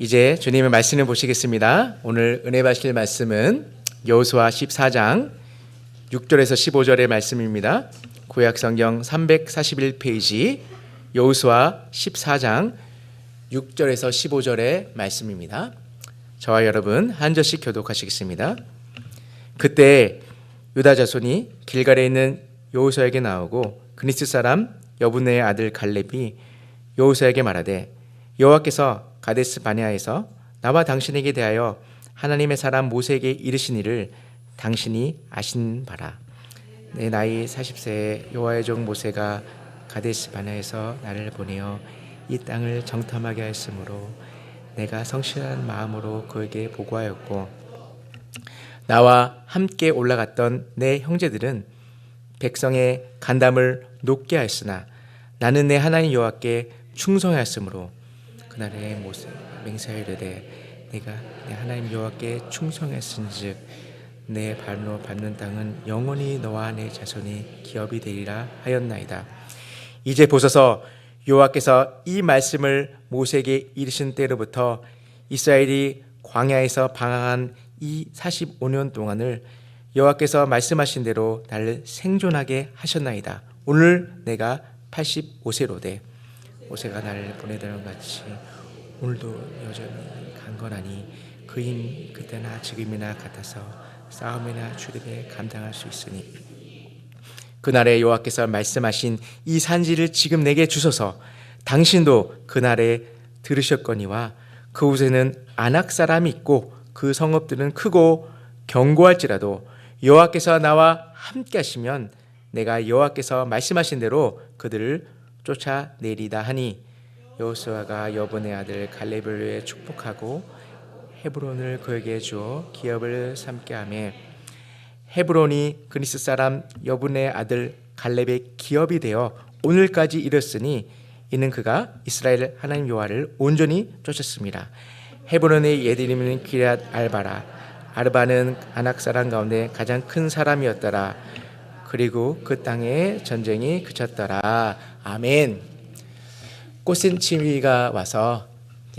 이제 주님의 말씀을 보시겠습니다. 오늘 은혜 받으실 말씀은 여호수아 14장 6절에서 15절의 말씀입니다. 구약성경 341페이지 여호수아 14장 6절에서 15절의 말씀입니다. 저와 여러분 한 절씩 교독하시겠습니다. 그때 유다 자손이 길갈에 있는 여호수아에게 나오고 그니스 사람 여분의 아들 갈렙이 여호수아에게 말하되 여호와께서 가데스 바네아에서 나와 당신에게 대하여 하나님의 사람 모세에게 이르신 일을 당신이 아신 바라. 내 나이 40세에 여호와의 종 모세가 가데스 바네아에서 나를 보내어 이 땅을 정탐하게 하였으므로 내가 성실한 마음으로 그에게 보고하였고 나와 함께 올라갔던 내 형제들은 백성의 간담을 높게 하였으나 나는 내 하나님 여호와께 충성하였으므로 그날에 모세 맹세하이르되 내가 내 하나님 여호와께 충성했은즉 내 발로 밟는 땅은 영원히 너와 내 자손이 기업이 되리라 하였나이다. 이제 보소서 여호와께서 이 말씀을 모세에게 이르신 때로부터 이스라엘이 광야에서 방황한 이 45년 동안을 여호와께서 말씀하신 대로 나를 생존하게 하셨나이다. 오늘 내가 85세로되 모세가 나를 보내던 같이 오늘도 여전히 강건하니 그 힘 그때나 지금이나 같아서 싸움이나 출입에 감당할 수 있으니 그날에 여호와께서 말씀하신 이 산지를 지금 내게 주소서. 당신도 그날에 들으셨거니와 그곳에는 아낙 사람이 있고 그 성읍들은 크고 견고할지라도 여호와께서 나와 함께 하시면 내가 여호와께서 말씀하신 대로 그들을 쫓아내리다 하니 여호수아가 여분의 아들 갈렙을 위해 축복하고 헤브론을 그에게 주어 기업을 삼게 하며 헤브론이 그니스 사람 여분의 아들 갈렙의 기업이 되어 오늘까지 이르렀으니 이는 그가 이스라엘 하나님 여호와를 온전히 쫓았습니다. 헤브론의 예드림은 기럇 알바라. 아르바는 아낙 사람 가운데 가장 큰 사람이었더라. 그리고 그 땅에 전쟁이 그쳤더라. 아멘. 꽃샘추위가 와서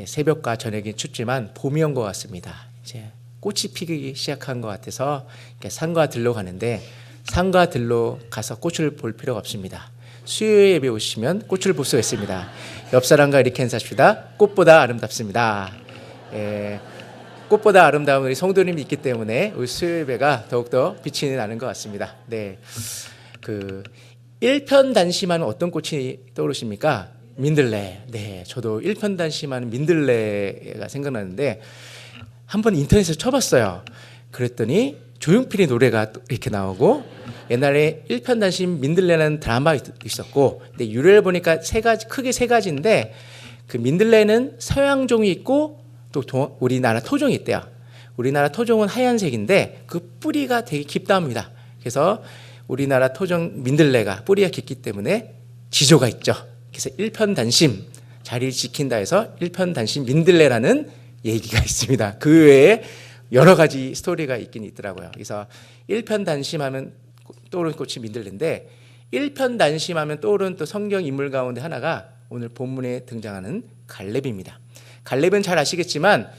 새벽과 저녁이 춥지만 봄이 온 것 같습니다. 이제 꽃이 피기 시작한 것 같아서 산과 들로 가는데 산과 들로 가서 꽃을 볼 필요가 없습니다. 수요 예배 오시면 꽃을 볼 수 있습니다. 옆 사람과 이렇게 인사합시다. 꽃보다 아름답습니다. 꽃보다 아름다운 우리 성도님이 있기 때문에 우리 수요 예배가 더욱더 빛이 나는 것 같습니다. 네, 그 일편단심하는 어떤 꽃이 떠오르십니까? 민들레. 네, 저도 일편단심하는 민들레가 생각나는데 한번 인터넷에서 쳐봤어요. 그랬더니 조용필의 노래가 이렇게 나오고 옛날에 일편단심 민들레라는 드라마가 있었고 근데 유래를 보니까 크게 세 가지인데 그 민들레는 서양종이 있고 또 우리나라 토종이 있대요. 우리나라 토종은 하얀색인데 그 뿌리가 되게 깊답니다. 그래서 우리나라 토종 민들레가 뿌리가 깊기 때문에 지조가 있죠. 그래서 일편단심 자리를 지킨다 해서 일편단심 민들레라는 얘기가 있습니다. 그 외에 여러 가지 스토리가 있긴 있더라고요. 그래서 일편단심하면 떠오르는 꽃이 민들레인데 일편단심하면 떠오르는 또 성경 인물 가운데 하나가 오늘 본문에 등장하는 갈렙입니다. 갈렙은 잘 아시겠지만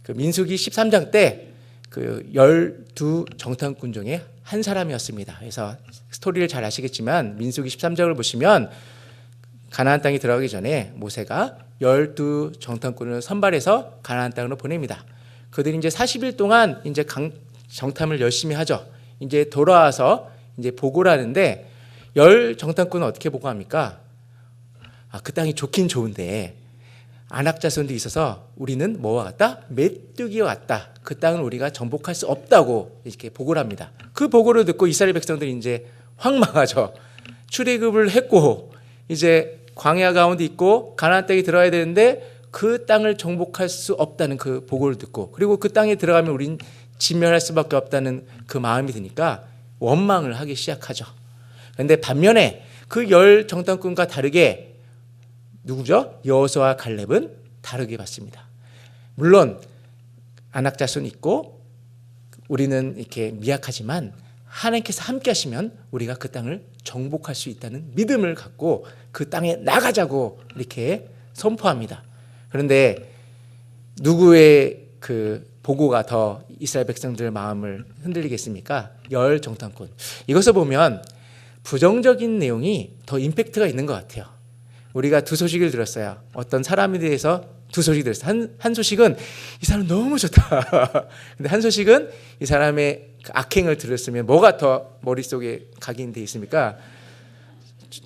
그 민수기 13장 때 그 12 정탐꾼 중에 한 사람이었습니다. 그래서 스토리를 잘 아시겠지만 민수기 13장을 보시면 가나안 땅에 들어가기 전에 모세가 12 정탐꾼을 선발해서 가나안 땅으로 보냅니다. 그들이 이제 40일 동안 이제 정탐을 열심히 하죠. 이제 돌아와서 이제 보고를 하는데 10 정탐꾼은 어떻게 보고합니까? 그 땅이 좋긴 좋은데 아낙 자손도 있어서 우리는 뭐와 같다? 메뚜기와 같다. 그 땅은 우리가 정복할 수 없다고 이렇게 보고를 합니다. 그 보고를 듣고 이스라엘 백성들이 이제 황망하죠. 출애굽을 했고 이제 광야 가운데 있고 가나안 땅에 들어가야 되는데 그 땅을 정복할 수 없다는 그 보고를 듣고 그리고 그 땅에 들어가면 우린 진멸할 수밖에 없다는 그 마음이 드니까 원망을 하기 시작하죠. 그런데 반면에 그 10 정탐꾼과 다르게 누구죠? 여호수아와 갈렙은 다르게 봤습니다. 물론 아낙 자손이 있고 우리는 이렇게 미약하지만 하나님께서 함께 하시면 우리가 그 땅을 정복할 수 있다는 믿음을 갖고 그 땅에 나가자고 이렇게 선포합니다. 그런데 누구의 그 보고가 더 이스라엘 백성들 마음을 흔들리겠습니까? 열 정탐꾼. 이것을 보면 부정적인 내용이 더 임팩트가 있는 것 같아요. 우리가 두 소식을 들었어요. 어떤 사람에 대해서 두 소식이 들었어요. 한 소식은 이 사람 너무 좋다. 근데 한 소식은 이 사람의 그 악행을 들었으면 뭐가 더 머릿속에 각인돼 있습니까?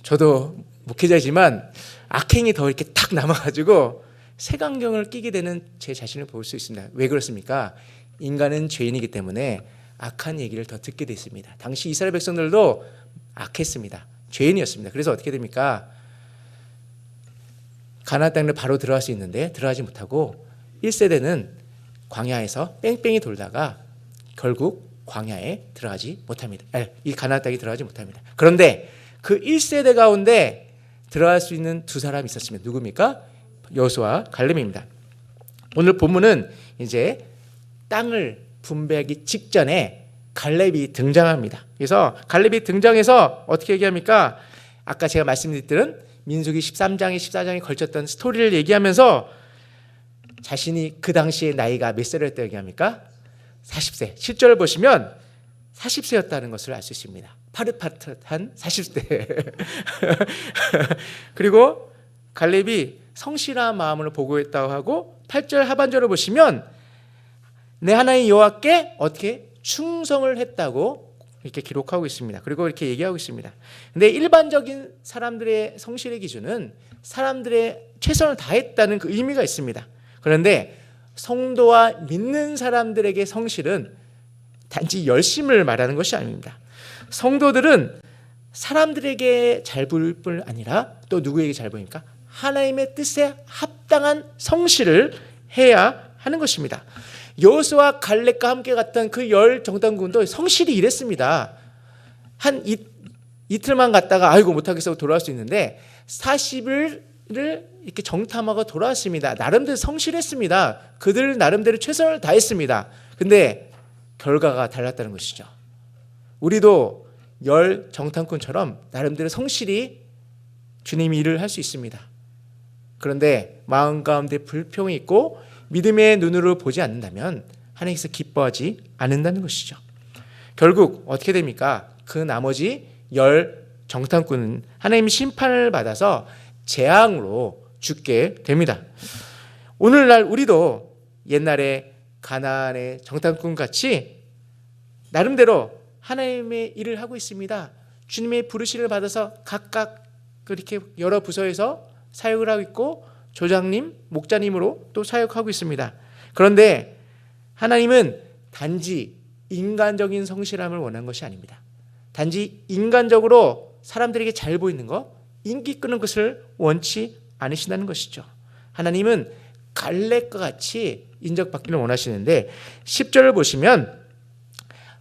저도 목회자이지만 악행이 더 이렇게 탁 남아가지고 색안경을 끼게 되는 제 자신을 볼 수 있습니다. 왜 그렇습니까? 인간은 죄인이기 때문에 악한 얘기를 더 듣게 돼 있습니다. 당시 이스라엘 백성들도 악했습니다. 죄인이었습니다. 그래서 어떻게 됩니까? 가나안 땅을 바로 들어갈 수 있는데 들어가지 못하고 1세대는 광야에서 뺑뺑이 돌다가 결국 광야에 들어가지 못합니다. 이 가나안 땅에 들어가지 못합니다. 그런데 그 1세대 가운데 들어갈 수 있는 두 사람이 있었습니다. 누굽니까? 여호수아, 갈렙입니다. 오늘 본문은 이제 땅을 분배하기 직전에 갈렙이 등장합니다. 그래서 갈렙이 등장해서 어떻게 얘기합니까? 아까 제가 말씀드렸던 민수기 13장에 14장에 걸쳤던 스토리를 얘기하면서 자신이 그 당시에 나이가 몇 세였다고 얘기합니까? 40세. 실절을 보시면 40세였다는 것을 알 수 있습니다. 파릇파릇한 40대. 그리고 갈렙이 성실한 마음으로 보고했다고 하고 8절 하반절을 보시면 내 하나님 여호와께 어떻게 충성을 했다고 이렇게 기록하고 있습니다. 그리고 이렇게 얘기하고 있습니다. 근데 일반적인 사람들의 성실의 기준은 사람들의 최선을 다했다는 그 의미가 있습니다. 그런데 성도와 믿는 사람들에게 성실은 단지 열심을 말하는 것이 아닙니다. 성도들은 사람들에게 잘 보일 뿐 아니라 또 누구에게 잘 보입니까? 하나님의 뜻에 합당한 성실을 해야 하는 것입니다. 여호수아와 갈렙과 함께 갔던 그 열 정탐꾼도 성실히 일했습니다. 한 이틀만 갔다가 아이고 못하겠어 돌아올 수 있는데 40일을 이렇게 정탐하고 돌아왔습니다. 나름대로 성실했습니다. 그들 나름대로 최선을 다했습니다. 근데 결과가 달랐다는 것이죠. 우리도 열 정탐꾼처럼 나름대로 성실히 주님이 일을 할 수 있습니다. 그런데 마음 가운데 불평이 있고 믿음의 눈으로 보지 않는다면 하나님께서 기뻐하지 않는다는 것이죠. 결국 어떻게 됩니까? 그 나머지 열 정탐꾼은 하나님의 심판을 받아서 재앙으로 죽게 됩니다. 오늘날 우리도 옛날에 가나안의 정탐꾼 같이 나름대로 하나님의 일을 하고 있습니다. 주님의 부르심을 받아서 각각 그렇게 여러 부서에서 사역을 하고 있고 조장님, 목자님으로 또 사역하고 있습니다. 그런데 하나님은 단지 인간적인 성실함을 원하는 것이 아닙니다. 단지 인간적으로 사람들에게 잘 보이는 것, 인기 끄는 것을 원치 않으신다는 것이죠. 하나님은 갈렙과 같이 인정받기를 원하시는데 10절을 보시면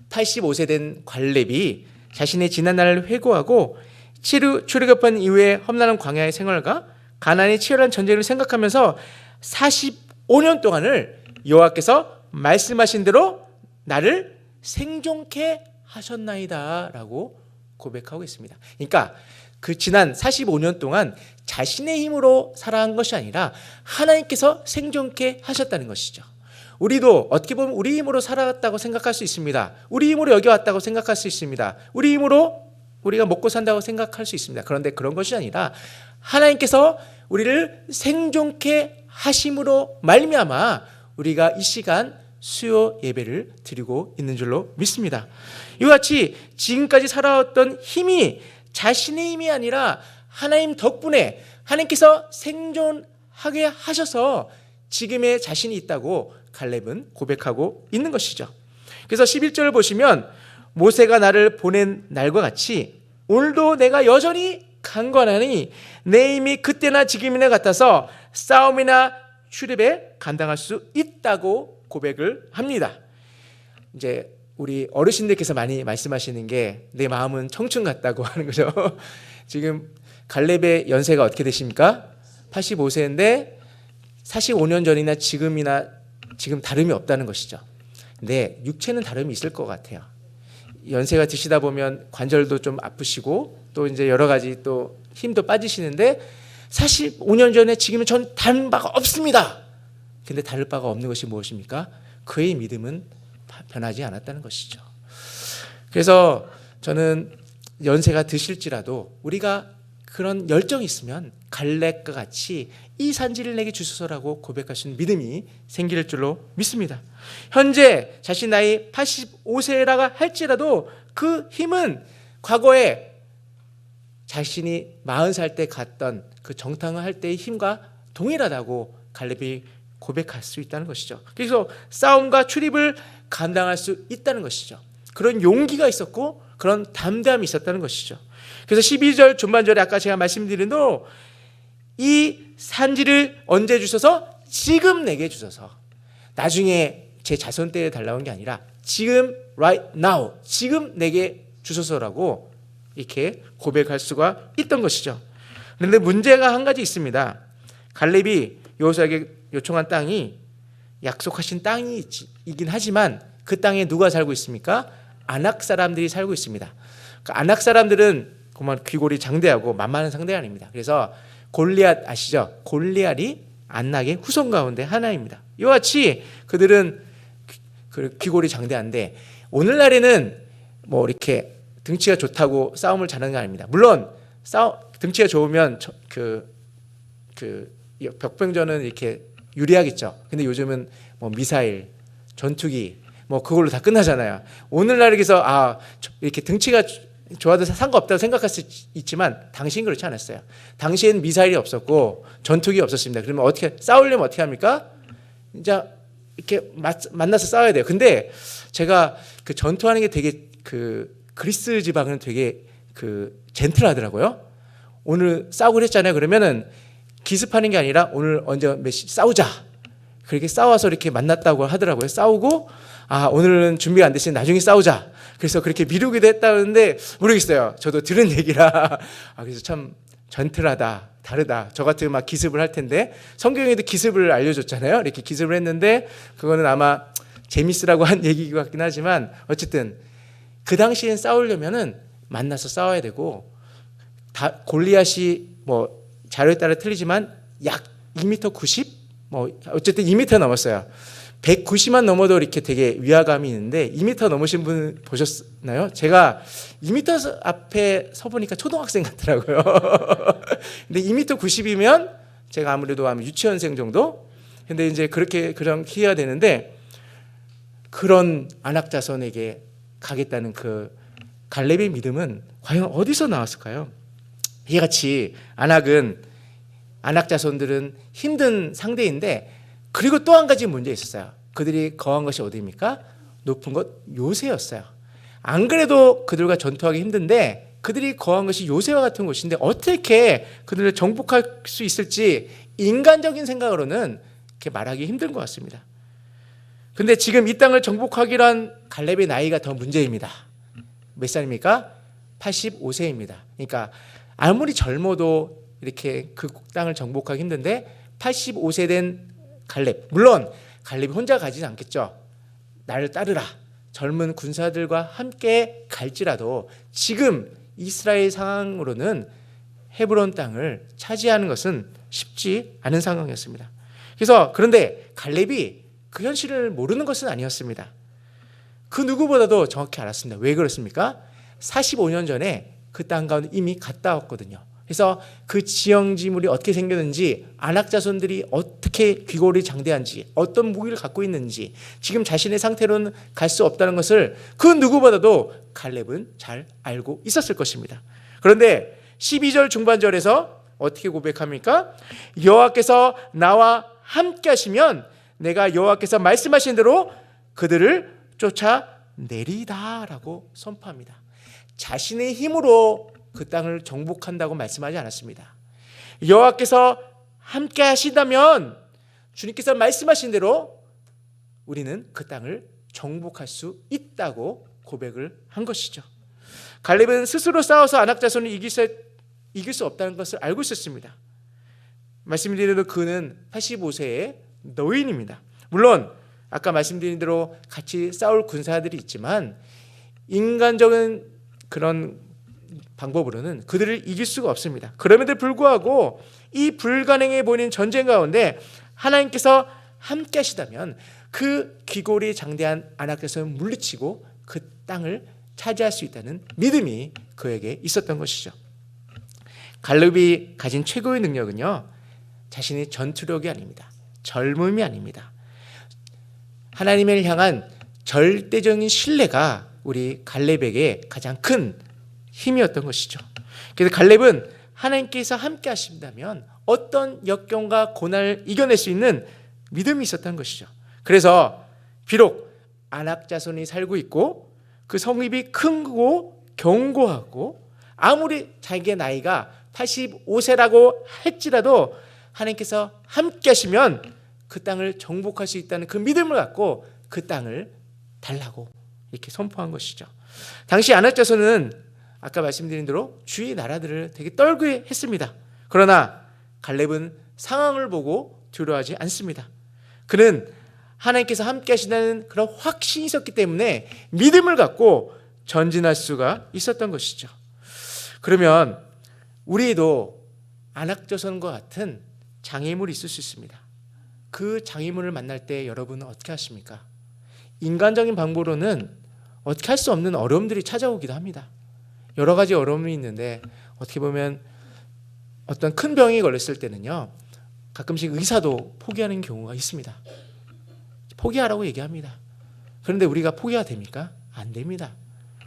85세 된 갈렙이 자신의 지난 날을 회고하고 출애굽한 이후에 험난한 광야의 생활과 가나안의 치열한 전쟁을 생각하면서 45년 동안을 여호와께서 말씀하신 대로 나를 생존케 하셨나이다 라고 고백하고 있습니다. 그러니까 그 지난 45년 동안 자신의 힘으로 살아간 것이 아니라 하나님께서 생존케 하셨다는 것이죠. 우리도 어떻게 보면 우리 힘으로 살아갔다고 생각할 수 있습니다. 우리 힘으로 여기 왔다고 생각할 수 있습니다. 우리 힘으로 우리가 먹고 산다고 생각할 수 있습니다. 그런데 그런 것이 아니라 하나님께서 우리를 생존케 하심으로 말미암아 우리가 이 시간 수요 예배를 드리고 있는 줄로 믿습니다. 이와 같이 지금까지 살아왔던 힘이 자신의 힘이 아니라 하나님 덕분에 하나님께서 생존하게 하셔서 지금의 자신이 있다고 갈렙은 고백하고 있는 것이죠. 그래서 11절을 보시면 모세가 나를 보낸 날과 같이 오늘도 내가 여전히 강건하니 내 힘이 그때나 지금이나 같아서 싸움이나 출입에 감당할 수 있다고 고백을 합니다. 이제 우리 어르신들께서 많이 말씀하시는 게 내 마음은 청춘 같다고 하는 거죠. 지금 갈렙의 연세가 어떻게 되십니까? 85세인데 45년 전이나 지금 다름이 없다는 것이죠. 근데 육체는 다름이 있을 것 같아요. 연세가 드시다 보면 관절도 좀 아프시고 또 이제 여러 가지 또 힘도 빠지시는데 45년 전에 지금은 전 다른 바가 없습니다. 근데 다를 바가 없는 것이 무엇입니까? 그의 믿음은 변하지 않았다는 것이죠. 그래서 저는 연세가 드실지라도 우리가 그런 열정이 있으면 갈렙과 같이 이 산지를 내게 주소서라고 고백할 수 있는 믿음이 생길 줄로 믿습니다. 현재 자신 나이 85세라고 할지라도 그 힘은 과거에 자신이 40살 때 갔던 그 정탐을 할 때의 힘과 동일하다고 갈렙이 고백할 수 있다는 것이죠. 그래서 싸움과 출입을 감당할 수 있다는 것이죠. 그런 용기가 있었고 그런 담대함이 있었다는 것이죠. 그래서 12절 중반절에 아까 제가 말씀드린 대로 이 산지를 언제 주셔서? 지금 내게 주셔서. 나중에 제 자손 때에 달라온 게 아니라 지금 right now, 지금 내게 주소서라고 이렇게 고백할 수가 있던 것이죠. 그런데 문제가 한 가지 있습니다. 갈렙이 여호수아에게 요청한 땅이 약속하신 땅이긴 하지만 그 땅에 누가 살고 있습니까? 아낙 사람들이 살고 있습니다. 그 아낙 사람들은 정말 귀골이 장대하고 만만한 상대가 아닙니다. 그래서 골리앗 아시죠? 골리앗이 안락의 후손 가운데 하나입니다. 이와 같이 그들은 귀골이 장대한데 오늘날에는 뭐 이렇게 등치가 좋다고 싸움을 잘하는 게 아닙니다. 물론 등치가 좋으면 벽병전은 이렇게 유리하겠죠. 근데 요즘은 뭐 미사일, 전투기 뭐 그걸로 다 끝나잖아요. 오늘날에서 이렇게 등치가 좋아도 상관없다고 생각할 수 있지만 당시엔 그렇지 않았어요. 당시엔 미사일이 없었고 전투기 없었습니다. 그러면 어떻게 싸우려면 어떻게 합니까? 이제 이렇게 만나서 싸워야 돼요. 근데 제가 그 전투하는 게 되게 그리스 지방은 되게 젠틀하더라고요. 오늘 싸우고 그랬잖아요. 그러면은 기습하는 게 아니라 오늘 언제 몇 시 싸우자. 그렇게 싸워서 이렇게 만났다고 하더라고요. 싸우고 오늘은 준비가 안 됐으니 나중에 싸우자. 그래서 그렇게 미루기도 했다는데 모르겠어요. 저도 들은 얘기라. 그래서 참 젠틀하다, 다르다. 저 같으면 막 기습을 할 텐데 성경에도 기습을 알려줬잖아요. 이렇게 기습을 했는데 그거는 아마 재밌으라고 한 얘기 같긴 하지만 어쨌든 그 당시엔 싸우려면은 만나서 싸워야 되고 골리앗이 뭐 자료에 따라 틀리지만 약 2m 90? 뭐 어쨌든 2m 넘었어요. 190만 넘어도 이렇게 되게 위화감이 있는데 2m 넘으신 분 보셨나요? 제가 2m 앞에 서보니까 초등학생 같더라고요. 근데 2m 90이면 제가 아무래도 유치원생 정도? 근데 이제 그런 키가 되는데 그런 아낙 자손에게 가겠다는 그 갈렙의 믿음은 과연 어디서 나왔을까요? 이같이 아낙 자손들은 힘든 상대인데 그리고 또 한 가지 문제 있었어요. 그들이 거한 것이 어디입니까? 높은 곳 요새였어요. 안 그래도 그들과 전투하기 힘든데 그들이 거한 것이 요새와 같은 곳인데 어떻게 그들을 정복할 수 있을지 인간적인 생각으로는 이렇게 말하기 힘든 것 같습니다. 근데 지금 이 땅을 정복하기로 한 갈렙의 나이가 더 문제입니다. 몇 살입니까? 85세입니다. 그러니까 아무리 젊어도 이렇게 그 땅을 정복하기 힘든데 85세 된 갈렙, 물론 갈렙이 혼자 가지는 않겠죠. 나를 따르라. 젊은 군사들과 함께 갈지라도 지금 이스라엘 상황으로는 헤브론 땅을 차지하는 것은 쉽지 않은 상황이었습니다. 그런데 갈렙이 그 현실을 모르는 것은 아니었습니다. 그 누구보다도 정확히 알았습니다. 왜 그렇습니까? 45년 전에 그 땅 가운데 이미 갔다 왔거든요. 그래서 그 지형지물이 어떻게 생겼는지, 아낙 자손들이 어떻게 귀골이 장대한지, 어떤 무기를 갖고 있는지, 지금 자신의 상태로는 갈 수 없다는 것을 그 누구보다도 갈렙은 잘 알고 있었을 것입니다. 그런데 12절 중반절에서 어떻게 고백합니까? 여호와께서 나와 함께 하시면 내가 여호와께서 말씀하신 대로 그들을 쫓아내리다라고 선포합니다. 자신의 힘으로 그 땅을 정복한다고 말씀하지 않았습니다. 여호와께서 함께 하신다면 주님께서 말씀하신 대로 우리는 그 땅을 정복할 수 있다고 고백을 한 것이죠. 갈렙은 스스로 싸워서 아낙 자손을 이길 수 없다는 것을 알고 있었습니다. 말씀드린 대로 그는 85세의 노인입니다. 물론 아까 말씀드린 대로 같이 싸울 군사들이 있지만 인간적인 그런 방법으로는 그들을 이길 수가 없습니다. 그럼에도 불구하고 이 불가능해 보이는 전쟁 가운데 하나님께서 함께 하시다면 그 귀골이 장대한 안악자손을 물리치고 그 땅을 차지할 수 있다는 믿음이 그에게 있었던 것이죠. 갈렙이 가진 최고의 능력은요, 자신의 전투력이 아닙니다. 젊음이 아닙니다. 하나님을 향한 절대적인 신뢰가 우리 갈렙에게 가장 큰 힘이었던 것이죠. 그래서 갈렙은 하나님께서 함께 하신다면 어떤 역경과 고난을 이겨낼 수 있는 믿음이 있었던 것이죠. 그래서 비록 안악자손이 살고 있고 그 성읍이 크고 견고하고 아무리 자기의 나이가 85세라고 할지라도 하나님께서 함께 하시면 그 땅을 정복할 수 있다는 그 믿음을 갖고 그 땅을 달라고 이렇게 선포한 것이죠. 당시 안악자손은 아까 말씀드린 대로 주위 나라들을 되게 떨고 했습니다. 그러나 갈렙은 상황을 보고 두려워하지 않습니다. 그는 하나님께서 함께 하신다는 그런 확신이 있었기 때문에 믿음을 갖고 전진할 수가 있었던 것이죠. 그러면 우리도 안악자손과 같은 장애물이 있을 수 있습니다. 그 장애물을 만날 때 여러분은 어떻게 하십니까? 인간적인 방법으로는 어떻게 할 수 없는 어려움들이 찾아오기도 합니다. 여러 가지 어려움이 있는데 어떻게 보면 어떤 큰 병이 걸렸을 때는요, 가끔씩 의사도 포기하는 경우가 있습니다. 포기하라고 얘기합니다. 그런데 우리가 포기가 됩니까? 안 됩니다.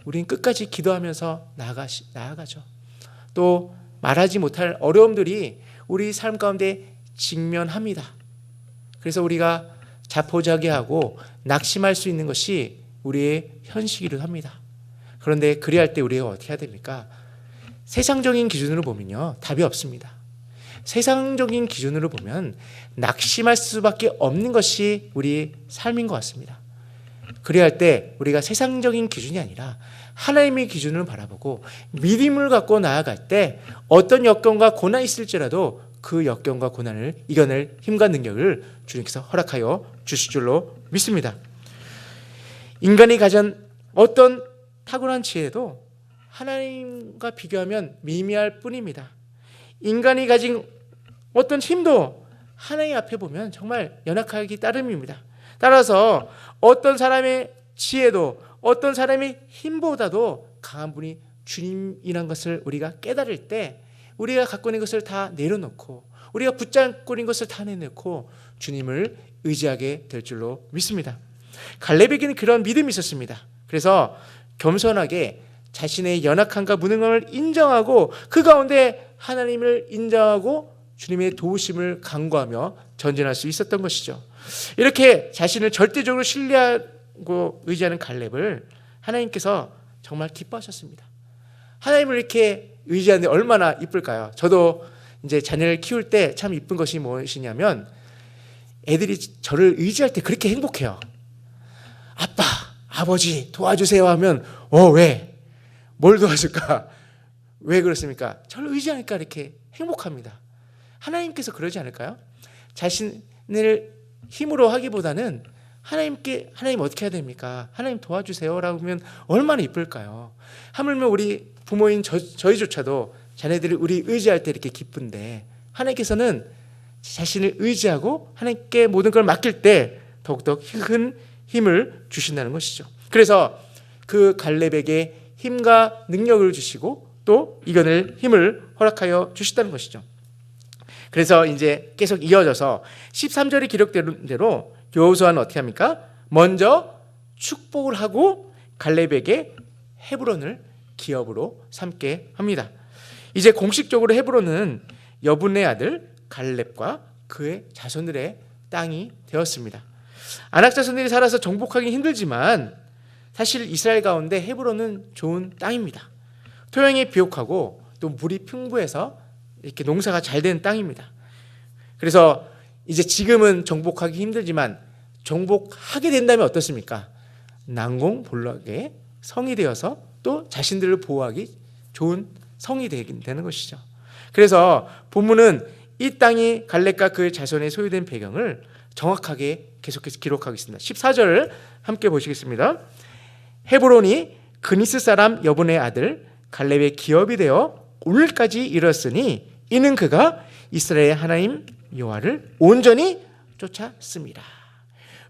우리는 끝까지 기도하면서 나아가죠. 또 말하지 못할 어려움들이 우리 삶 가운데 직면합니다. 그래서 우리가 자포자기하고 낙심할 수 있는 것이 우리의 현실이기도 합니다. 그런데 그리할 때 우리가 어떻게 해야 됩니까? 세상적인 기준으로 보면요, 답이 없습니다. 세상적인 기준으로 보면 낙심할 수밖에 없는 것이 우리 삶인 것 같습니다. 그리할 때 우리가 세상적인 기준이 아니라 하나님의 기준을 바라보고 믿음을 갖고 나아갈 때 어떤 역경과 고난이 있을지라도 그 역경과 고난을 이겨낼 힘과 능력을 주님께서 허락하여 주실 줄로 믿습니다. 인간이 가진 어떤 탁월한 지혜도 하나님과 비교하면 미미할 뿐입니다. 인간이 가진 어떤 힘도 하나님 앞에 보면 정말 연약하기 따름입니다. 따라서 어떤 사람의 지혜도 어떤 사람의 힘보다도 강한 분이 주님이란 것을 우리가 깨달을 때 우리가 갖고 있는 것을 다 내려놓고 우리가 붙잡고 있는 것을 다 내놓고 주님을 의지하게 될 줄로 믿습니다. 갈렙에게는 그런 믿음이 있었습니다. 그래서 겸손하게 자신의 연약함과 무능함을 인정하고 그 가운데 하나님을 인정하고 주님의 도우심을 간구하며 전진할 수 있었던 것이죠. 이렇게 자신을 절대적으로 신뢰하고 의지하는 갈렙을 하나님께서 정말 기뻐하셨습니다. 하나님을 이렇게 의지하는데 얼마나 이쁠까요? 저도 이제 자녀를 키울 때 참 이쁜 것이 무엇이냐면 애들이 저를 의지할 때 그렇게 행복해요. 아빠, 아버지 도와주세요 하면 왜? 뭘 도와줄까? 왜 그렇습니까? 저를 의지하니까 이렇게 행복합니다. 하나님께서 그러지 않을까요? 자신을 힘으로 하기보다는 하나님 어떻게 해야 됩니까? 하나님 도와주세요라고 하면 얼마나 이쁠까요? 하물며 우리 부모인 저희조차도 자녀들이 우리 의지할 때 이렇게 기쁜데 하나님께서는 자신을 의지하고 하나님께 모든 걸 맡길 때 더욱더 큰 힘을 주신다는 것이죠. 그래서 그 갈렙에게 힘과 능력을 주시고 또 이겨낼 힘을 허락하여 주셨다는 것이죠. 그래서 이제 계속 이어져서 13절에 기록된 대로 여호수아는 어떻게 합니까? 먼저 축복을 하고 갈렙에게 헤브론을 기업으로 삼게 합니다. 이제 공식적으로 헤브론은 여분의 아들 갈렙과 그의 자손들의 땅이 되었습니다. 아낙 자손들이 살아서 정복하기 힘들지만 사실 이스라엘 가운데 헤브론은 좋은 땅입니다. 토양이 비옥하고 또 물이 풍부해서 이렇게 농사가 잘 되는 땅입니다. 그래서 이제 지금은 정복하기 힘들지만 정복하게 된다면 어떻습니까? 난공불락의 성이 되어서 또 자신들을 보호하기 좋은 성이 되는 것이죠. 그래서 본문은 이 땅이 갈렙과 그 자손의 소유된 배경을 정확하게 계속해서 기록하고 있습니다. 14절을 함께 보시겠습니다. 헤브론이 그니스 사람 여분의 아들 갈렙의 기업이 되어 오늘까지 이르렀으니 이는 그가 이스라엘의 하나님 여호와를 온전히 쫓았습니다.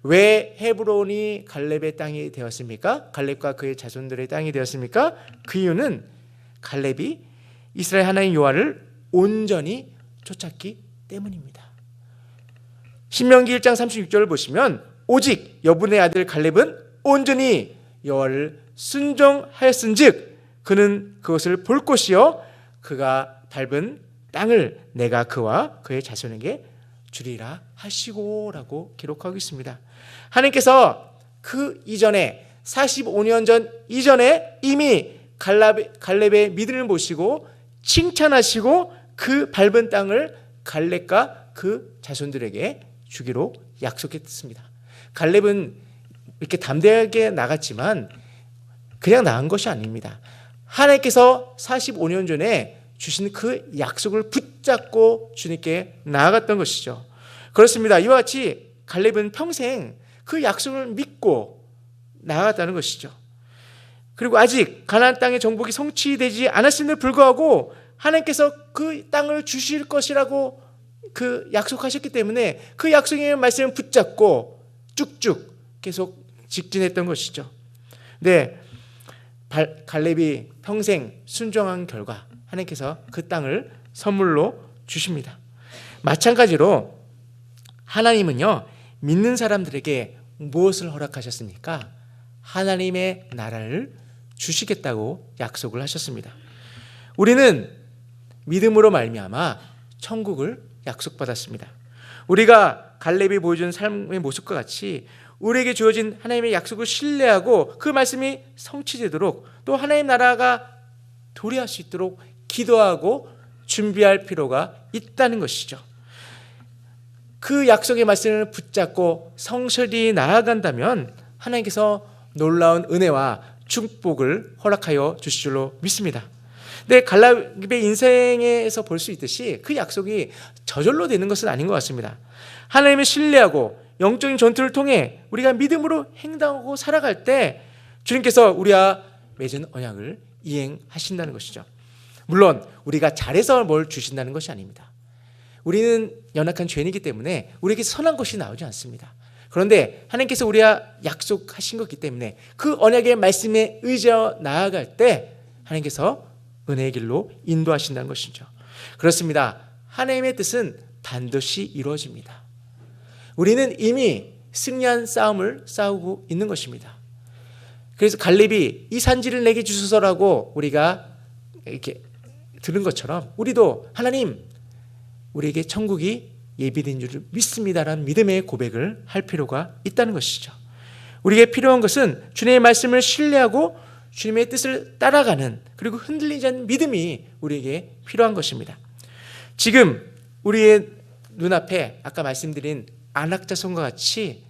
왜 헤브론이 갈렙의 땅이 되었습니까? 갈렙과 그의 자손들의 땅이 되었습니까? 그 이유는 갈렙이 이스라엘 하나님 여호와를 온전히 쫓았기 때문입니다. 신명기 1장 36절을 보시면 오직 여분의 아들 갈렙은 온전히 여호와를 순종하였은즉 그는 그것을 볼 것이요 그가 밟은 땅을 내가 그와 그의 자손에게 주리라 하시고라고 기록하고 있습니다. 하나님께서 그 이전에 45년 전 이전에 이미 갈렙의 믿음을 보시고 칭찬하시고 그 밟은 땅을 갈렙과 그 자손들에게 주기로 약속했습니다. 갈렙은 이렇게 담대하게 나갔지만 그냥 나간 것이 아닙니다. 하나님께서 45년 전에 주신 그 약속을 붙잡고 주님께 나아갔던 것이죠. 그렇습니다. 이와 같이 갈렙은 평생 그 약속을 믿고 나아갔다는 것이죠. 그리고 아직 가나안 땅의 정복이 성취되지 않았음에도 불구하고 하나님께서 그 땅을 주실 것이라고 그 약속하셨기 때문에 그 약속의 말씀을 붙잡고 쭉쭉 계속 직진했던 것이죠. 네, 갈렙이 평생 순종한 결과 하나님께서 그 땅을 선물로 주십니다. 마찬가지로 하나님은요, 믿는 사람들에게 무엇을 허락하셨습니까? 하나님의 나라를 주시겠다고 약속을 하셨습니다. 우리는 믿음으로 말미암아 천국을 약속받았습니다. 우리가 갈렙이 보여준 삶의 모습과 같이 우리에게 주어진 하나님의 약속을 신뢰하고 그 말씀이 성취되도록 또 하나님 나라가 도래할 수 있도록 기도하고 준비할 필요가 있다는 것이죠. 그 약속의 말씀을 붙잡고 성실히 나아간다면 하나님께서 놀라운 은혜와 축복을 허락하여 주실 줄로 믿습니다. 근데 갈렙의 인생에서 볼 수 있듯이 그 약속이 저절로 되는 것은 아닌 것 같습니다. 하나님을 신뢰하고 영적인 전투를 통해 우리가 믿음으로 행동하고 살아갈 때 주님께서 우리와 맺은 언약을 이행하신다는 것이죠. 물론 우리가 잘해서 뭘 주신다는 것이 아닙니다. 우리는 연약한 죄인이기 때문에 우리에게 선한 것이 나오지 않습니다. 그런데 하나님께서 우리와 약속하신 것이기 때문에 그 언약의 말씀에 의지하여 나아갈 때 하나님께서 은혜의 길로 인도하신다는 것이죠. 그렇습니다. 하나님의 뜻은 반드시 이루어집니다. 우리는 이미 승리한 싸움을 싸우고 있는 것입니다. 그래서 갈렙이 이 산지를 내게 주소서라고 우리가 이렇게 들은 것처럼 우리도 하나님, 우리에게 천국이 예비된 줄 믿습니다라는 믿음의 고백을 할 필요가 있다는 것이죠. 우리에게 필요한 것은 주님의 말씀을 신뢰하고 주님의 뜻을 따라가는, 그리고 흔들리지 않는 믿음이 우리에게 필요한 것입니다. 지금 우리의 눈앞에 아까 말씀드린 안악자손과 같이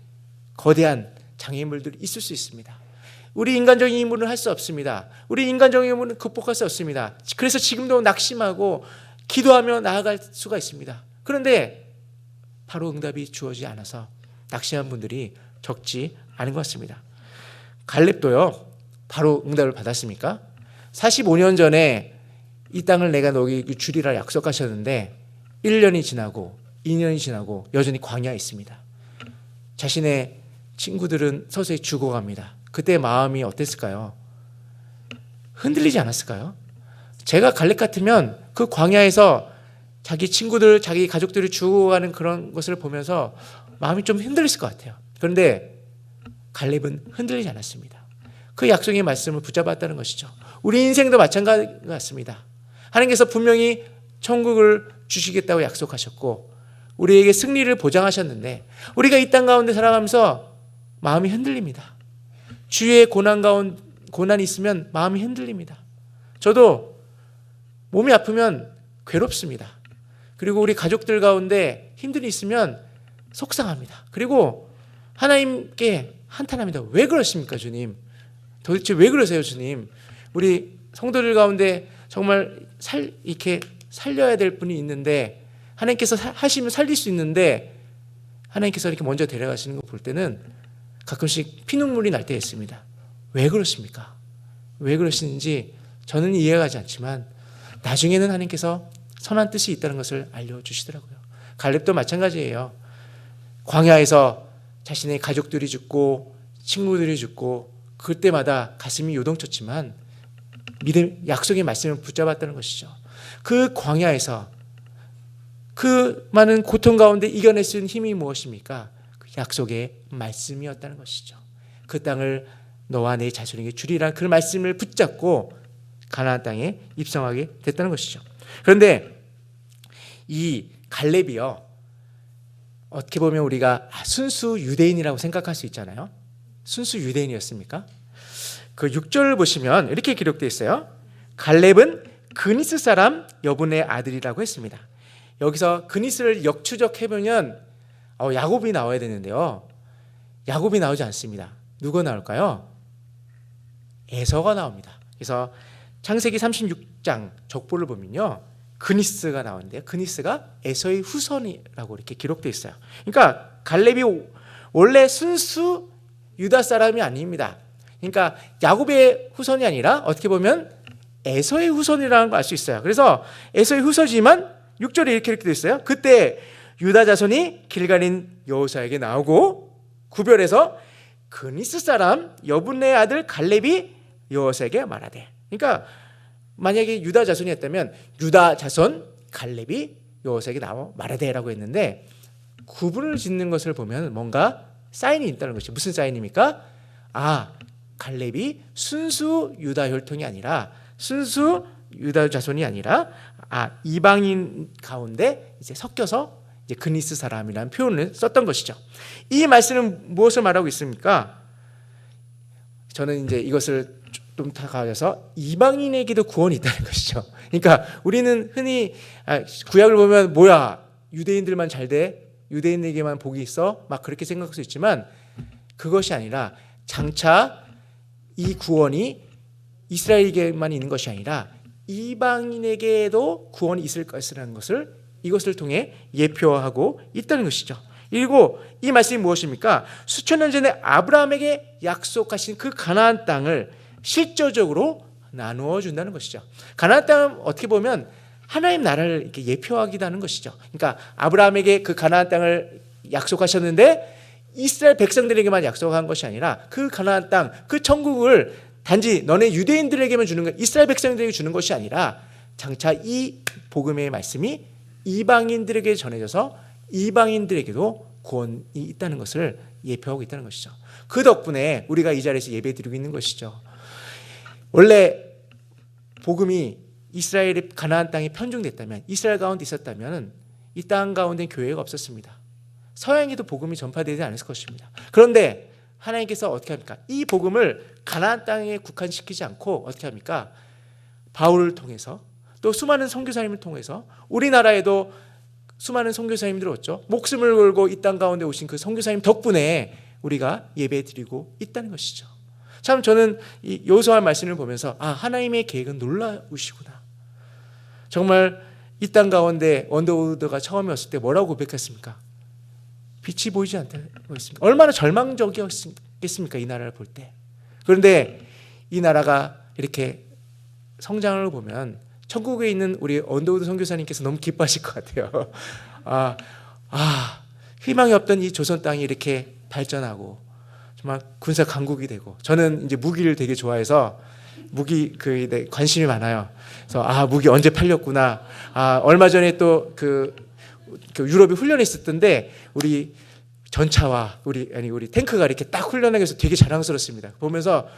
거대한 장애물들이 있을 수 있습니다. 우리 인간적인 임무는 할 수 없습니다. 우리 인간적인 임무는 극복할 수 없습니다. 그래서 지금도 낙심하고 기도하며 나아갈 수가 있습니다. 그런데 바로 응답이 주어지지 않아서 낙심한 분들이 적지 않은 것 같습니다. 갈렙도요, 바로 응답을 받았습니까? 45년 전에 이 땅을 내가 너에게 주리라 약속하셨는데 1년이 지나고 2년이 지나고 여전히 광야에 있습니다. 자신의 친구들은 서서히 죽어갑니다. 그때 마음이 어땠을까요? 흔들리지 않았을까요? 제가 갈렙 같으면 그 광야에서 자기 친구들, 자기 가족들이 죽어가는 그런 것을 보면서 마음이 좀 흔들렸을 것 같아요. 그런데 갈렙은 흔들리지 않았습니다. 그 약속의 말씀을 붙잡았다는 것이죠. 우리 인생도 마찬가지 같습니다. 하나님께서 분명히 천국을 주시겠다고 약속하셨고 우리에게 승리를 보장하셨는데 우리가 이 땅 가운데 살아가면서 마음이 흔들립니다. 주위에 고난이 있으면 마음이 흔들립니다. 저도 몸이 아프면 괴롭습니다. 그리고 우리 가족들 가운데 힘들이 있으면 속상합니다. 그리고 하나님께 한탄합니다. 왜 그러십니까, 주님? 도대체 왜 그러세요, 주님? 우리 성도들 가운데 정말 이렇게 살려야 될 분이 있는데 하나님께서 하시면 살릴 수 있는데 하나님께서 이렇게 먼저 데려가시는 거 볼 때는 가끔씩 피눈물이 날 때가 있습니다. 왜 그러십니까? 왜 그러시는지 저는 이해가 가지 않지만 나중에는 하나님께서 선한 뜻이 있다는 것을 알려주시더라고요. 갈렙도 마찬가지예요. 광야에서 자신의 가족들이 죽고 친구들이 죽고 그때마다 가슴이 요동쳤지만 믿음, 약속의 말씀을 붙잡았다는 것이죠. 그 광야에서 그 많은 고통 가운데 이겨낼 수 있는 힘이 무엇입니까? 그 약속의 말씀이었다는 것이죠. 그 땅을 너와 내 자손에게 주리라 그 말씀을 붙잡고 가나안 땅에 입성하게 됐다는 것이죠. 그런데 이 갈렙이요, 어떻게 보면 우리가 순수 유대인이라고 생각할 수 있잖아요. 순수 유대인이었습니까? 그 6절을 보시면 이렇게 기록되어 있어요. 갈렙은 그니스 사람 여분의 아들이라고 했습니다. 여기서 그니스를 역추적해보면 야곱이 나와야 되는데요, 야곱이 나오지 않습니다. 누가 나올까요? 에서가 나옵니다. 그래서 창세기 36장 족보를 보면요, 그니스가 나오는데요, 그니스가 에서의 후손이라고 이렇게 기록되어 있어요. 그러니까 갈렙이 원래 순수 유다 사람이 아닙니다. 그러니까 야곱의 후손이 아니라 어떻게 보면 에서의 후손이라는 걸 알 수 있어요. 그래서 에서의 후손이지만 6절에 이렇게 되어 있어요. 그때 유다 자손이 길갈인 여호수아에게 나오고 구별해서 그니스 사람 여분의 아들 갈렙이 여호수아에게 말하되, 그러니까 만약에 유다 자손이었다면 유다 자손 갈렙이 여호수아에게 나와 말하되라고 했는데, 구분을 짓는 것을 보면 뭔가 사인이 있다는 것이 무슨 사인입니까? 갈렙이 순수 유다 혈통이 아니라, 순수 유다 자손이 아니라 이방인 가운데 이제 섞여서 이제 그니스 사람이라는 표현을 썼던 것이죠. 이 말씀은 무엇을 말하고 있습니까? 저는 이제 이것을 좀 더 가져서 이방인에게도 구원이 있다는 것이죠. 그러니까 우리는 흔히 구약을 보면 뭐야, 유대인들만 잘 돼, 유대인에게만 복이 있어, 막 그렇게 생각할 수 있지만 그것이 아니라 장차 이 구원이 이스라엘에게만 있는 것이 아니라 이방인에게도 구원이 있을 것이라는 것을 이것을 통해 예표하고 있다는 것이죠. 그리고 이 말씀이 무엇입니까? 수천 년 전에 아브라함에게 약속하신 그 가나안 땅을 실제적으로 나누어 준다는 것이죠. 가나안 땅은 어떻게 보면 하나님 나라를 이렇게 예표하기도 하는 것이죠. 그러니까 아브라함에게 그 가나안 땅을 약속하셨는데 이스라엘 백성들에게만 약속한 것이 아니라 그 가나안 땅, 그 천국을 단지 너네 유대인들에게만 주는 것, 이스라엘 백성들에게 주는 것이 아니라 장차 이 복음의 말씀이 이방인들에게 전해져서 이방인들에게도 구원이 있다는 것을 예표하고 있다는 것이죠. 그 덕분에 우리가 이 자리에서 예배드리고 있는 것이죠. 원래 복음이 이스라엘의 가나안 땅에 편중됐다면, 이스라엘 가운데 있었다면 이 땅 가운데 교회가 없었습니다. 서양에도 복음이 전파되지 않았을 것입니다. 그런데 하나님께서 어떻게 합니까? 이 복음을 가나안 땅에 국한시키지 않고 어떻게 합니까? 바울을 통해서, 또 수많은 선교사님을 통해서 우리나라에도 수많은 선교사님들 왔죠. 목숨을 걸고 이 땅 가운데 오신 그 선교사님 덕분에 우리가 예배드리고 있다는 것이죠. 참 저는 이 여호수아 말씀을 보면서 하나님의 계획은 놀라우시구나. 정말 이 땅 가운데 언더우드가 처음에 왔을 때 뭐라고 고백했습니까? 빛이 보이지 않다고 했습니다. 얼마나 절망적이었겠습니까? 이 나라를 볼 때. 그런데 이 나라가 이렇게 성장을 보면 천국에 있는 우리 언더우드 선교사님께서 너무 기뻐하실 것 같아요. 희망이 없던 이 조선 땅이 이렇게 발전하고 정말 군사 강국이 되고, 저는 이제 무기를 되게 좋아해서 무기 관심이 많아요. 그래서 무기 언제 팔렸구나. 얼마 전에 또 그 유럽이 훈련에 있었던데 우리 전차와 우리 탱크가 이렇게 딱 훈련하게 해서 되게 자랑스럽습니다. 보면서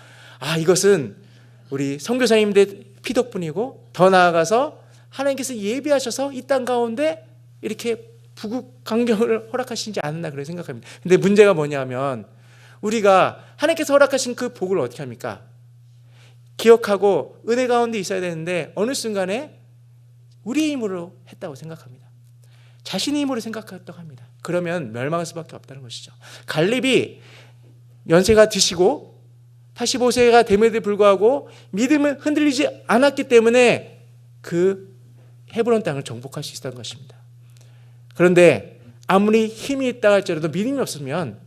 이것은 우리 선교사님들 피 덕분이고, 더 나아가서 하나님께서 예비하셔서 이 땅 가운데 이렇게 부국 강경을 허락하시지 않았나 그렇게 생각합니다. 근데 문제가 뭐냐면 우리가 하나님께서 허락하신 그 복을 어떻게 합니까? 기억하고 은혜 가운데 있어야 되는데 어느 순간에 우리의 힘으로 했다고 생각합니다. 자신의 힘으로 생각했다고 합니다. 그러면 멸망할 수밖에 없다는 것이죠. 갈렙이 연세가 드시고 85세가 됨에도 불구하고 믿음은 흔들리지 않았기 때문에 그 헤브론 땅을 정복할 수 있었던 것입니다. 그런데 아무리 힘이 있다 할지라도 믿음이 없으면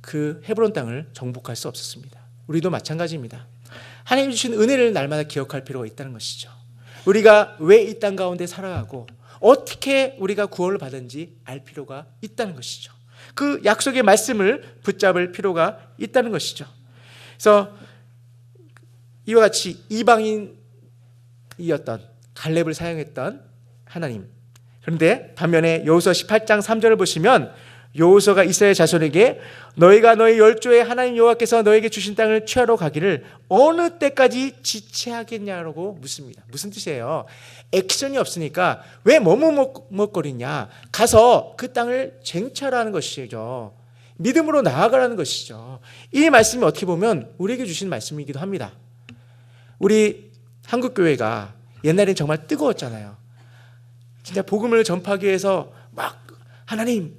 그 헤브론 땅을 정복할 수 없었습니다. 우리도 마찬가지입니다. 하나님 주신 은혜를 날마다 기억할 필요가 있다는 것이죠. 우리가 왜 이 땅 가운데 살아가고 어떻게 우리가 구원을 받은지 알 필요가 있다는 것이죠. 그 약속의 말씀을 붙잡을 필요가 있다는 것이죠. 그래서 이와 같이 이방인이었던 갈렙을 사용했던 하나님. 그런데 반면에 여호수아 18장 3절을 보시면 여호수아가 이스라엘 자손에게 너희가 너희 열조의 하나님 여호와께서 너에게 주신 땅을 취하러 가기를 어느 때까지 지체하겠냐고 묻습니다. 무슨 뜻이에요? 액션이 없으니까 왜 머뭇거리냐? 가서 그 땅을 쟁취하라는 것이죠. 믿음으로 나아가라는 것이죠. 이 말씀이 어떻게 보면 우리에게 주신 말씀이기도 합니다. 우리 한국교회가 옛날엔 정말 뜨거웠잖아요. 진짜 복음을 전파하기 위해서 막 하나님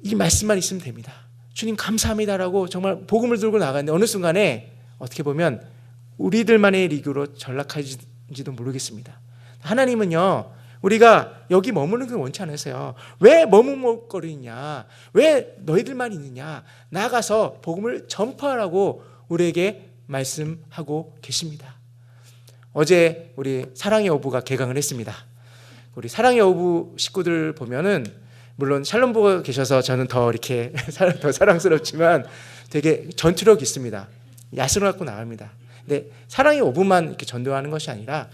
이 말씀만 있으면 됩니다. 주님 감사합니다라고 정말 복음을 들고 나가는데 어느 순간에 어떻게 보면 우리들만의 리그로 전락할지도 모르겠습니다. 하나님은요 우리가 여기 머무는 걸 원치 않으세요. 왜 머뭇거리냐? 왜 너희들만 있느냐? 나가서 복음을 전파하라고 우리에게 말씀하고 계십니다. 어제 우리 사랑의 어부가 개강을 했습니다. 우리 사랑의 어부 식구들 보면은 물론 샬롬보가 계셔서 저는 더 이렇게 더 사랑스럽지만 되게 전투력 있습니다. 야스를 갖고 나갑니다. 근데 사랑의 어부만 이렇게 전도하는 것이 아니라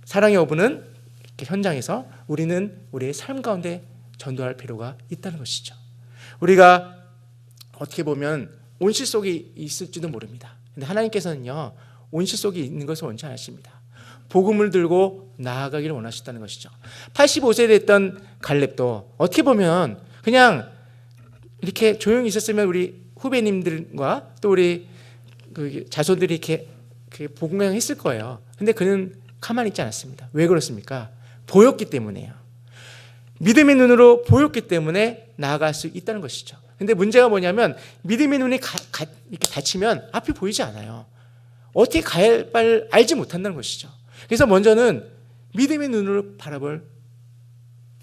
사랑의 어부는 이렇게 현장에서 우리는 우리의 삶 가운데 전도할 필요가 있다는 것이죠. 우리가 어떻게 보면 온실 속에 있을지도 모릅니다. 근데 하나님께서는요 온실 속에 있는 것을 원치 않으십니다. 복음을 들고 나아가기를 원하셨다는 것이죠. 85세 됐던 갈렙도 어떻게 보면 그냥 이렇게 조용히 있었으면 우리 후배님들과 또 우리 자손들이 이렇게 복명했을 거예요. 근데 그는 가만히 있지 않았습니다. 왜 그렇습니까? 보였기 때문에요. 믿음의 눈으로 보였기 때문에 나아갈 수 있다는 것이죠. 근데 문제가 뭐냐면 믿음의 눈이 이렇게 닫히면 앞이 보이지 않아요. 어떻게 가야 할 바를 알지 못한다는 것이죠. 그래서 먼저는 믿음의 눈으로 바라볼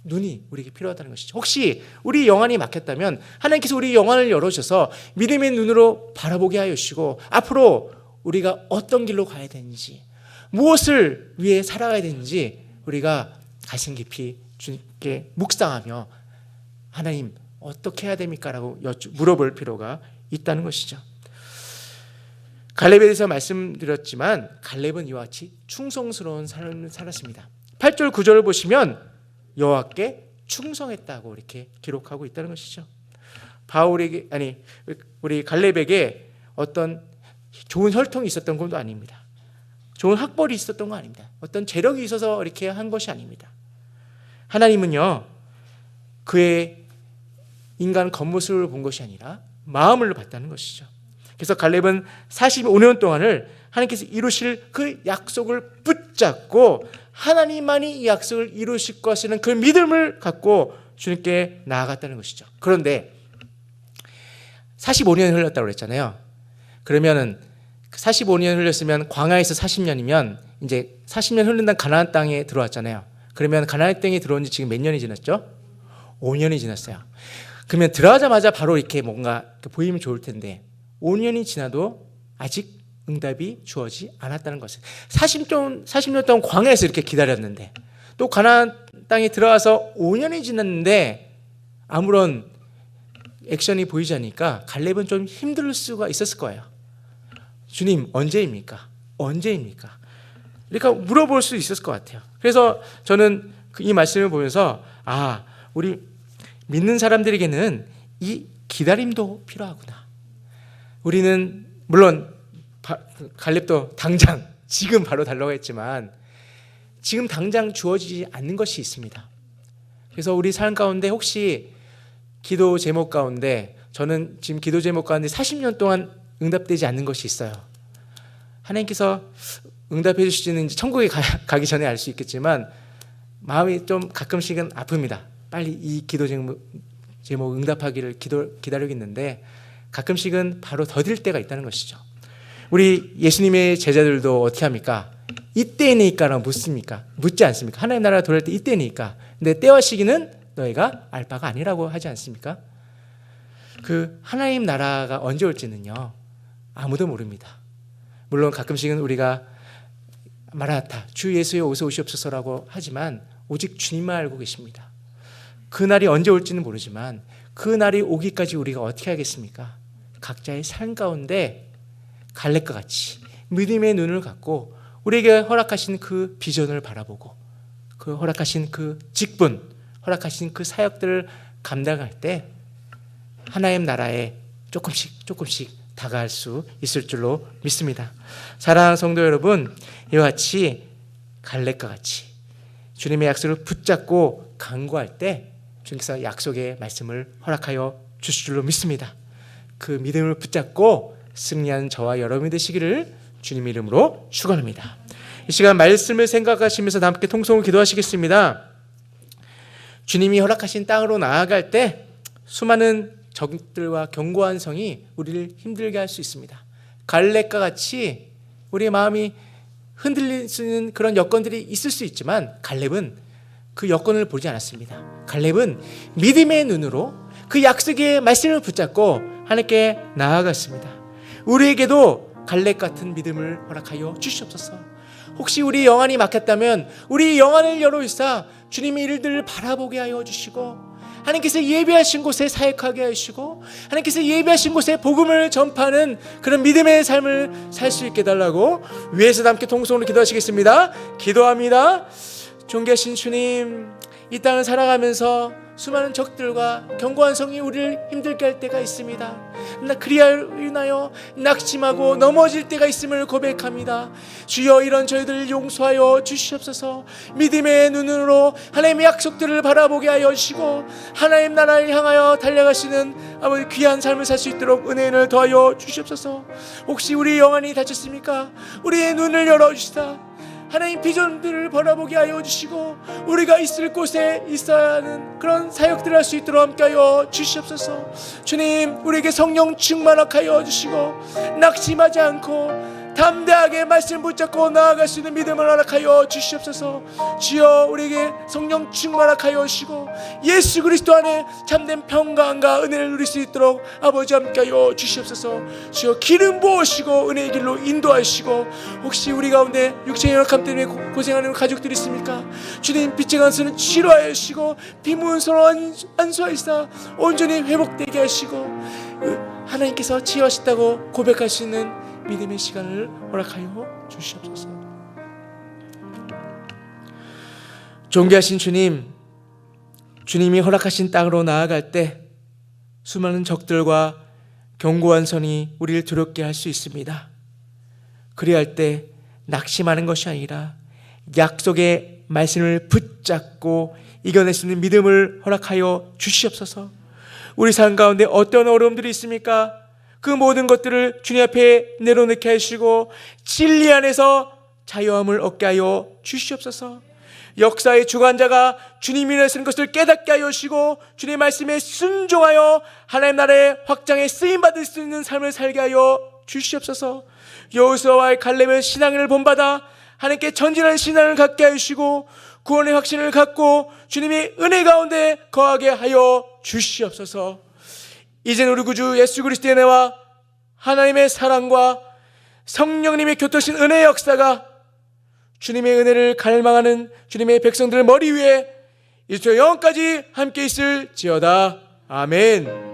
눈이 우리에게 필요하다는 것이죠. 혹시 우리 영안이 막혔다면 하나님께서 우리 영안을 열어주셔서 믿음의 눈으로 바라보게 하여 주시고 앞으로 우리가 어떤 길로 가야 되는지 무엇을 위해 살아가야 되는지 우리가 가슴 깊이 주님께 묵상하며 하나님 어떻게 해야 됩니까? 라고 물어볼 필요가 있다는 것이죠. 갈렙에 대해서 말씀드렸지만 갈렙은 이와 같이 충성스러운 삶을 살았습니다. 8절 9절을 보시면 여호와께 충성했다고 이렇게 기록하고 있다는 것이죠. 우리 갈렙에게 어떤 좋은 혈통이 있었던 것도 아닙니다. 좋은 학벌이 있었던 거 아닙니다. 어떤 재력이 있어서 이렇게 한 것이 아닙니다. 하나님은요 그의 인간 겉모습을 본 것이 아니라 마음을 봤다는 것이죠. 그래서 갈렙은 45년 동안을 하나님께서 이루실 그 약속을 붙잡고 하나님만이 이 약속을 이루실 것이라는 그 믿음을 갖고 주님께 나아갔다는 것이죠. 그런데 45년이 흘렀다고 그랬잖아요. 그러면은 45년 흘렸으면 광야에서 40년이면 이제 40년 흐른 다음 가나안 땅에 들어왔잖아요. 그러면 가나안 땅에 들어온 지 지금 몇 년이 지났죠? 5년이 지났어요. 그러면 들어가자마자 바로 이렇게 뭔가 보이면 좋을 텐데 5년이 지나도 아직 응답이 주어지지 않았다는 것을 40년 동안 광야에서 이렇게 기다렸는데 또 가나안 땅에 들어가서 5년이 지났는데 아무런 액션이 보이지 않으니까 갈렙은 좀 힘들 수가 있었을 거예요. 주님 언제입니까? 언제입니까? 그러니까 물어볼 수 있었을 것 같아요. 그래서 저는 이 말씀을 보면서 우리 믿는 사람들에게는 이 기다림도 필요하구나. 우리는 물론 갈렙도 당장 지금 바로 달라고 했지만 지금 당장 주어지지 않는 것이 있습니다. 그래서 우리 삶 가운데 혹시 기도 제목 가운데 저는 지금 기도 제목 가운데 40년 동안 응답되지 않는 것이 있어요. 하나님께서 응답해 주시는지 천국에 가기 전에 알 수 있겠지만 마음이 좀 가끔씩은 아픕니다. 빨리 이 기도 제목 응답하기를 기다리고 있는데 가끔씩은 바로 더딜 때가 있다는 것이죠. 우리 예수님의 제자들도 어떻게 합니까? 이때니까라고 묻습니까? 묻지 않습니까? 하나님 나라가 돌아올 때 이때니까. 근데 때와 시기는 너희가 알 바가 아니라고 하지 않습니까? 그 하나님 나라가 언제 올지는요 아무도 모릅니다. 물론 가끔씩은 우리가 마라나타 주 예수여 어서 오시옵소서라고 하지만 오직 주님만 알고 계십니다. 그날이 언제 올지는 모르지만 그날이 오기까지 우리가 어떻게 하겠습니까? 각자의 삶 가운데 갈렙과 같이 믿음의 눈을 갖고 우리에게 허락하신 그 비전을 바라보고 그 허락하신 그 직분, 허락하신 그 사역들을 감당할 때 하나님 나라에 조금씩 다가갈 수 있을 줄로 믿습니다. 사랑하는 성도 여러분, 이와 같이 갈렙과 같이 주님의 약속을 붙잡고 간구할 때 주님께서 약속의 말씀을 허락하여 주실 줄로 믿습니다. 그 믿음을 붙잡고 승리하는 저와 여러분이 되시기를 주님 이름으로 축원합니다. 이 시간 말씀을 생각하시면서 함께 통성을 기도하시겠습니다. 주님이 허락하신 땅으로 나아갈 때 수많은 적들과 견고한 성이 우리를 힘들게 할 수 있습니다. 갈렙과 같이 우리의 마음이 흔들릴 수 있는 그런 여건들이 있을 수 있지만 갈렙은 그 여건을 보지 않았습니다. 갈렙은 믿음의 눈으로 그 약속의 말씀을 붙잡고 하나님께 나아갔습니다. 우리에게도 갈렙 같은 믿음을 허락하여 주시옵소서. 혹시 우리 영안이 막혔다면 우리 영안을 열어주사 주님의 일들을 바라보게 하여 주시고 하나님께서 예비하신 곳에 사역하게 하시고 하나님께서 예비하신 곳에 복음을 전파하는 그런 믿음의 삶을 살 수 있게 해달라고 위에서 함께 통성으로 기도하시겠습니다. 기도합니다. 존귀하신 주님, 이 땅을 살아가면서 수많은 적들과 견고한 성이 우리를 힘들게 할 때가 있습니다. 그리하여 인하여 낙심하고 넘어질 때가 있음을 고백합니다. 주여, 이런 저희들을 용서하여 주시옵소서. 믿음의 눈으로 하나님의 약속들을 바라보게 하여 주시고 하나님 나라를 향하여 달려가시는 아버지 귀한 삶을 살 수 있도록 은혜를 더하여 주시옵소서. 혹시 우리 영안이 다쳤습니까? 우리의 눈을 열어주시다 하나님 비전들을 바라보게 하여 주시고 우리가 있을 곳에 있어야 하는 그런 사역들을 할 수 있도록 함께하여 주시옵소서. 주님, 우리에게 성령 충만하게 하여 주시고 낙심하지 않고 담대하게 말씀 붙잡고 나아갈 수 있는 믿음을 허락하여 주시옵소서. 주여, 우리에게 성령 충만하게 하여 주시고 예수 그리스도 안에 참된 평강과 은혜를 누릴 수 있도록 아버지 함께하여 주시옵소서. 주여, 기름 부으시고 은혜의 길로 인도하시고 혹시 우리 가운데 육체의 열악함 때문에 고생하는 가족들이 있습니까? 주님, 빛의 간수는 치료하여 주시고 비문서로 안수하시사 온전히 회복되게 하시고 하나님께서 치유하셨다고 고백할 수 있는 믿음의 시간을 허락하여 주시옵소서. 존귀하신 주님, 주님이 허락하신 땅으로 나아갈 때 수많은 적들과 견고한 선이 우리를 두렵게 할 수 있습니다. 그리할 때 낙심하는 것이 아니라 약속의 말씀을 붙잡고 이겨낼 수 있는 믿음을 허락하여 주시옵소서. 우리 삶 가운데 어떤 어려움들이 있습니까? 그 모든 것들을 주님 앞에 내려놓게 하시고 진리 안에서 자유함을 얻게 하여 주시옵소서. 역사의 주관자가 주님이라는 것을 깨닫게 하여 주시고 주님의 말씀에 순종하여 하나님 나라의 확장에 쓰임받을 수 있는 삶을 살게 하여 주시옵소서. 여호수아와 갈렙의 신앙을 본받아 하나님께 전진하는 신앙을 갖게 하여 주시고 구원의 확신을 갖고 주님의 은혜 가운데 거하게 하여 주시옵소서. 이제는 우리 구주 예수 그리스도의 은혜와 하나님의 사랑과 성령님의 교토신 은혜의 역사가 주님의 은혜를 갈망하는 주님의 백성들의 머리 위에 이제부터 영원까지 함께 있을지어다. 아멘.